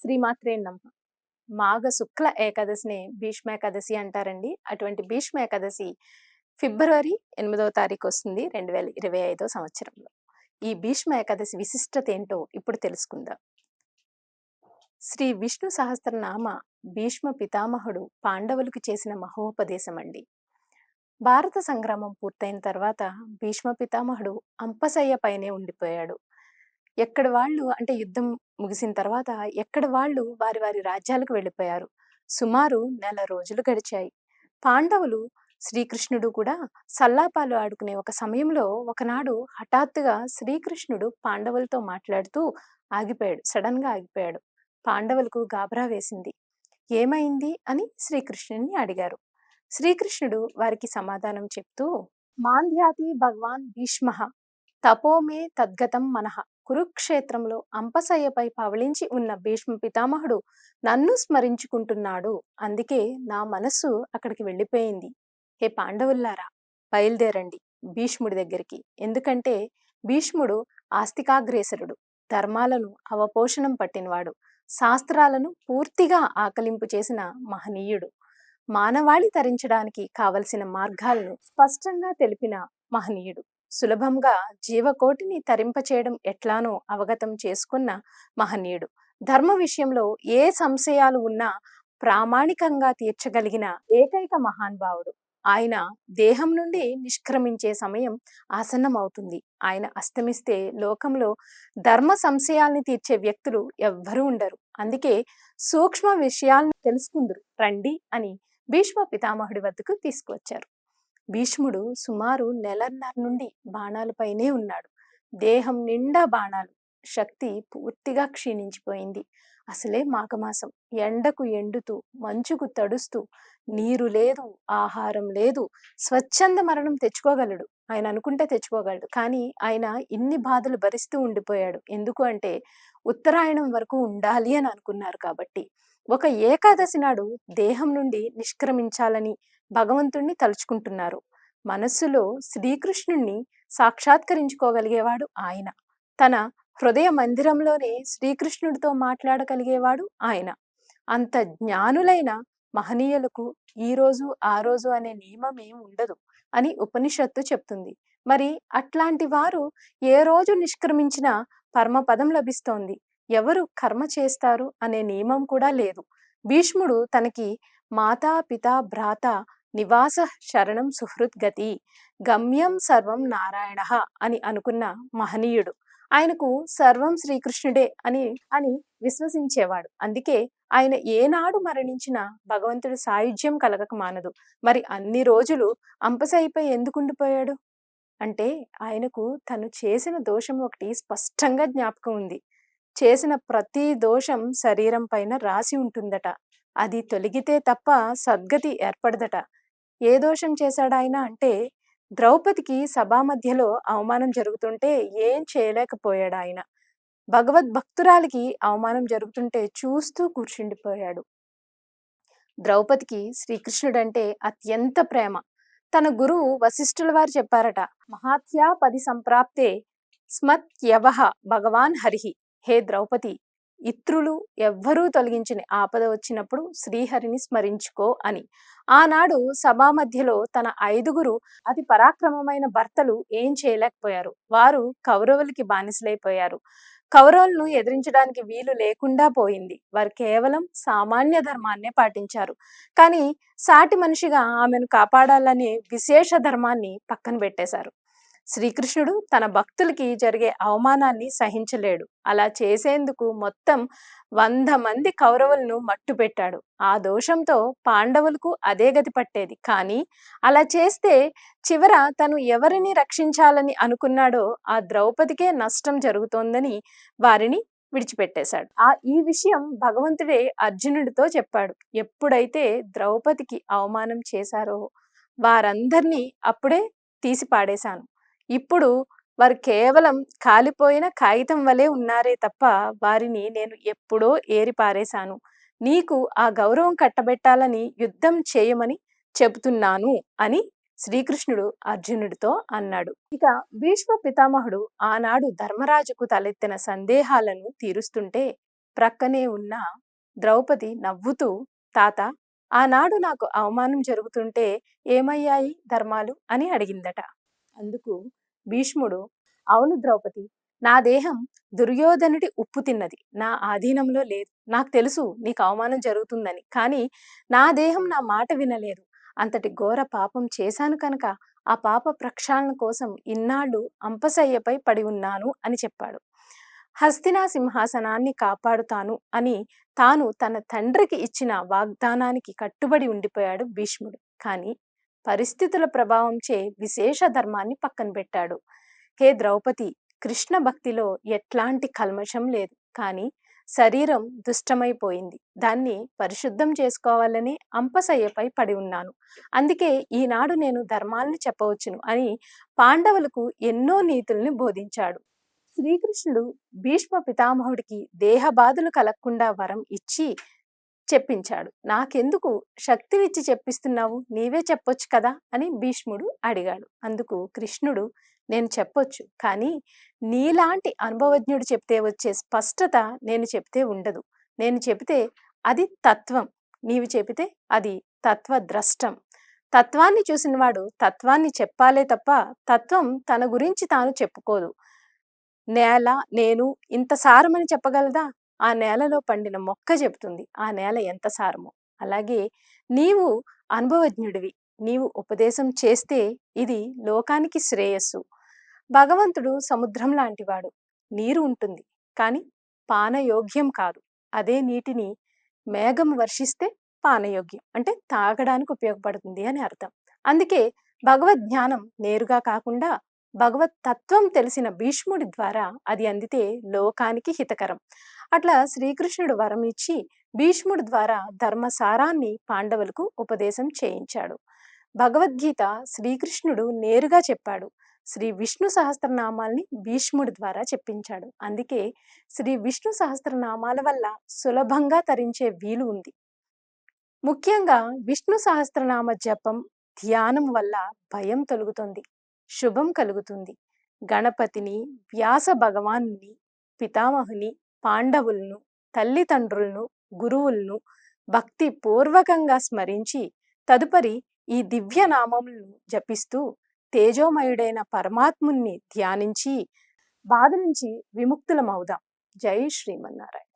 శ్రీమాత్రే నమః. మాఘ శుక్ల ఏకాదశిని భీష్మ ఏకాదశి అంటారండి. అటువంటి భీష్మ ఏకాదశి ఫిబ్రవరి 8వ తారీఖు వస్తుంది 2025 సంవత్సరంలో. ఈ భీష్మ ఏకాదశి విశిష్టత ఏంటో ఇప్పుడు తెలుసుకుందాం. శ్రీ విష్ణు సహస్రనామ భీష్మ పితామహుడు పాండవులకు చేసిన మహోపదేశం అండి. భారత సంగ్రామం పూర్తయిన తర్వాత భీష్మ పితామహుడు అంపశయ్య పైనే ఉండిపోయాడు. ఎక్కడి వాళ్ళు అంటే యుద్ధం ముగిసిన తర్వాత ఎక్కడి వాళ్ళు వారి వారి రాజ్యాలకు వెళ్ళిపోయారు. సుమారు నెల రోజులు గడిచాయి. పాండవులు శ్రీకృష్ణుడు కూడా సల్లాపాలు ఆడుకునే ఒక సమయంలో ఒకనాడు హఠాత్తుగా శ్రీకృష్ణుడు పాండవులతో మాట్లాడుతూ ఆగిపోయాడు. సడన్ గా ఆగిపోయాడు. పాండవులకు గాబరా వేసింది. ఏమైంది అని శ్రీకృష్ణుని అడిగారు. శ్రీకృష్ణుడు వారికి సమాధానం చెప్తూ, మాంధ్యాతి భగవాన్ భీష్మ తపోమే తద్గతం మనః. కురుక్షేత్రంలో అంపశయ్యపై పవళించి ఉన్న భీష్మ పితామహుడు నన్ను స్మరించుకుంటున్నాడు. అందుకే నా మనస్సు అక్కడికి వెళ్ళిపోయింది. హే పాండవుల్లారా, బయలుదేరండి భీష్ముడి దగ్గరికి. ఎందుకంటే భీష్ముడు ఆస్తికాగ్రేసరుడు, ధర్మాలను అవపోషణం పట్టినవాడు, శాస్త్రాలను పూర్తిగా ఆకలింపు చేసిన మహనీయుడు, మానవాళి తరించడానికి కావలసిన మార్గాలను స్పష్టంగా తెలిపిన మహనీయుడు, సులభంగా జీవకోటిని తరింపచేయడం ఎట్లానో అవగతం చేసుకున్న మహనీయుడు, ధర్మ విషయంలో ఏ సంశయాలు ఉన్నా ప్రామాణికంగా తీర్చగలిగిన ఏకైక మహానుభావుడు. ఆయన దేహం నుండి నిష్క్రమించే సమయం ఆసన్నమవుతుంది. ఆయన అస్తమిస్తే లోకంలో ధర్మ సంశయాల్ని తీర్చే వ్యక్తులు ఎవ్వరూ ఉండరు. అందుకే సూక్ష్మ విషయాలను తెలుసుకుందరు రండి అని భీష్మ పితామహుడి వద్దకు తీసుకువచ్చారు. భీష్ముడు సుమారు నెలన్నర నుండి బాణాలపైనే ఉన్నాడు. దేహం నిండా బాణాలు, శక్తి పూర్తిగా క్షీణించిపోయింది. అసలే మాఘమాసం, ఎండకు ఎండుతూ మంచుకు తడుస్తూ, నీరు లేదు, ఆహారం లేదు, స్వచ్ఛంద మరణం తెచ్చుకోగలడు. ఆయన అనుకుంటే తెచ్చుకోగలడు. కానీ ఆయన ఇన్ని బాధలు భరిస్తూ ఉండిపోయాడు. ఎందుకు అంటే ఉత్తరాయణం వరకు ఉండాలి అని అనుకున్నారు కాబట్టి. ఒక ఏకాదశి నాడు దేహం నుండి నిష్క్రమించాలని భగవంతుణ్ణి తలుచుకుంటున్నారు. మనస్సులో శ్రీకృష్ణుణ్ణి సాక్షాత్కరించుకోగలిగేవాడు ఆయన. తన హృదయ మందిరంలోనే శ్రీకృష్ణుడితో మాట్లాడగలిగేవాడు ఆయన. అంత జ్ఞానులైన మహనీయులకు ఈ రోజు ఆ రోజు అనే నియమమేం ఉండదు అని ఉపనిషత్తు చెప్తుంది. మరి అట్లాంటి వారు ఏ రోజు నిష్క్రమించినా పరమపదం లభిస్తోంది. ఎవరు కర్మ చేస్తారు అనే నియమం కూడా లేదు. భీష్ముడు తనకి మాతా పితా భ్రాత నివాస శరణం సుహృద్గతి గమ్యం సర్వం నారాయణ అని అనుకున్న మహనీయుడు. ఆయనకు సర్వం శ్రీకృష్ణుడే అని అని విశ్వసించేవాడు. అందుకే ఆయన ఏనాడు మరణించినా భగవంతుడు సాయుధ్యం కలగక మానదు. మరి అన్ని రోజులు అంపశయ్యపై ఎందుకు ఉండిపోయాడు అంటే ఆయనకు తను చేసిన దోషం ఒకటి స్పష్టంగా జ్ఞాపకం ఉంది. చేసిన ప్రతి దోషం శరీరం పైన రాసి ఉంటుందట. అది తొలగితే తప్ప సద్గతి ఏర్పడదట. ఏ దోషం చేశాడు ఆయన అంటే ద్రౌపదికి సభా మధ్యలో అవమానం జరుగుతుంటే ఏం చేయలేకపోయాడు ఆయన. భగవద్భక్తురాలికి అవమానం జరుగుతుంటే చూస్తూ కూర్చుండిపోయాడు. ద్రౌపదికి శ్రీకృష్ణుడంటే అత్యంత ప్రేమ. తన గురువు వశిష్ఠుల వారు చెప్పారట, మహాత్యా పది సంప్రాప్తే స్మత్యవహ భగవాన్ హరిహి. హే ద్రౌపది, ఇత్రులు ఎవ్వరూ తొలగించిన ఆపద వచ్చినప్పుడు శ్రీహరిని స్మరించుకో అని. ఆనాడు సభా మధ్యలో తన 5గురు అతి పరాక్రమమైన భర్తలు ఏం చేయలేకపోయారు. వారు కౌరవులకి బానిసలైపోయారు. కౌరవులను ఎదిరించడానికి వీలు లేకుండా పోయింది. వారు కేవలం సామాన్య ధర్మాన్నే పాటించారు. కానీ సాటి మనిషిగా ఆమెను కాపాడాలనే విశేష ధర్మాన్ని పక్కన పెట్టేశారు. శ్రీకృష్ణుడు తన భక్తులకి జరిగే అవమానాన్ని సహించలేడు. అలా చేసేందుకు మొత్తం 100 మంది కౌరవులను మట్టు పెట్టాడు. ఆ దోషంతో పాండవులకు అదే గతి పట్టేది. కానీ అలా చేస్తే చివర తను ఎవరిని రక్షించాలని అనుకున్నాడో ఆ ద్రౌపదికే నష్టం జరుగుతోందని వారిని విడిచిపెట్టేశాడు. ఈ విషయం భగవంతుడే అర్జునుడితో చెప్పాడు. ఎప్పుడైతే ద్రౌపదికి అవమానం చేశారో వారందరినీ అప్పుడే తీసి పాడేశాను. ఇప్పుడు వారు కేవలం కాలిపోయిన కాగితం వలె ఉన్నారే తప్ప వారిని నేను ఎప్పుడో ఏరి పారేశాను. నీకు ఆ గౌరవం కట్టబెట్టాలని యుద్ధం చేయమని చెబుతున్నాను అని శ్రీకృష్ణుడు అర్జునుడితో అన్నాడు. ఇక భీష్మ పితామహుడు ఆనాడు ధర్మరాజుకు తలెత్తిన సందేహాలను తీరుస్తుంటే ప్రక్కనే ఉన్న ద్రౌపది నవ్వుతూ, తాత, ఆనాడు నాకు అవమానం జరుగుతుంటే ఏమయ్యాయి ధర్మాలు అని అడిగిందట. అందుకు భీష్ముడు, అవును ద్రౌపది, నా దేహం దుర్యోధనుడి ఉప్పు తిన్నది, నా ఆధీనంలో లేదు. నాకు తెలుసు నీకు అవమానం జరుగుతుందని, కానీ నా దేహం నా మాట వినలేదు. అంతటి ఘోర పాపం చేశాను కనుక ఆ పాప ప్రక్షాళన కోసం ఇన్నాళ్ళు అంపశయ్యపై పడి ఉన్నాను అని చెప్పాడు. హస్తినా సింహాసనాన్ని కాపాడుతాను అని తాను తన తండ్రికి ఇచ్చిన వాగ్దానానికి కట్టుబడి ఉండిపోయాడు భీష్ముడు. కానీ పరిస్థితుల ప్రభావంచే విశేష ధర్మాన్ని పక్కన పెట్టాడు. హే ద్రౌపది, కృష్ణ భక్తిలో ఎట్లాంటి కల్మషం లేదు, కానీ శరీరం దుష్టమైపోయింది. దాన్ని పరిశుద్ధం చేసుకోవాలని అంపశయ్యపై పడి ఉన్నాను. అందుకే ఈనాడు నేను ధర్మాలను చెప్పవచ్చును అని పాండవులకు ఎన్నో నీతుల్ని బోధించాడు. శ్రీకృష్ణుడు భీష్మ పితామహుడికి దేహబాధలు కలగకుండా వరం ఇచ్చి చెప్పించాడు. నాకెందుకు శక్తినిచ్చి చెప్పిస్తున్నావు, నీవే చెప్పొచ్చు కదా అని భీష్ముడు అడిగాడు. అందుకు కృష్ణుడు, నేను చెప్పొచ్చు, కానీ నీలాంటి అనుభవజ్ఞుడు చెప్తే వచ్చే స్పష్టత నేను చెప్తే ఉండదు. నేను చెబితే అది తత్వం, నీవు చెబితే అది తత్వద్రష్టం. తత్వాన్ని చూసినవాడు తత్వాన్ని చెప్పాలే తప్ప తత్వం తన గురించి తాను చెప్పుకోదు. నేల నేను ఇంత సారమని చెప్పగలదా? ఆ నేలలో పండిన మొక్క చెబుతుంది ఆ నేల ఎంత సారమో. అలాగే నీవు అనుభవజ్ఞుడివి, నీవు ఉపదేశం చేస్తే ఇది లోకానికి శ్రేయస్సు. భగవంతుడు సముద్రం లాంటివాడు, నీరు ఉంటుంది కానీ పానయోగ్యం కాదు. అదే నీటిని మేఘం వర్షిస్తే పానయోగ్యం, అంటే తాగడానికి ఉపయోగపడుతుంది అని అర్థం. అందుకే భగవద్ జ్ఞానం నేరుగా కాకుండా భగవత్ తత్వం తెలిసిన భీష్ముడి ద్వారా అది అందితే లోకానికి హితకరం. అట్లా శ్రీకృష్ణుడు వరం ఇచ్చి భీష్ముడి ద్వారా ధర్మసారాన్ని పాండవులకు ఉపదేశం చేయించాడు. భగవద్గీత శ్రీకృష్ణుడు నేరుగా చెప్పాడు. శ్రీ విష్ణు సహస్రనామాల్ని భీష్ముడి ద్వారా చెప్పించాడు. అందుకే శ్రీ విష్ణు సహస్రనామాల వల్ల సులభంగా తరించే వీలు ఉంది. ముఖ్యంగా విష్ణు సహస్రనామ జపం, ధ్యానం వల్ల భయం తొలగుతుంది, శుభం కలుగుతుంది. గణపతిని, వ్యాస భగవాన్ని, పితామహుని, పాండవులను, తల్లిదండ్రులను, గురువులను భక్తి పూర్వకంగా స్మరించి తదుపరి ఈ దివ్య నామములను జపిస్తూ తేజోమయుడైన పరమాత్ముని ధ్యానించి బాధ నుంచి విముక్తులమవుదాం. జై శ్రీమన్నారాయణ.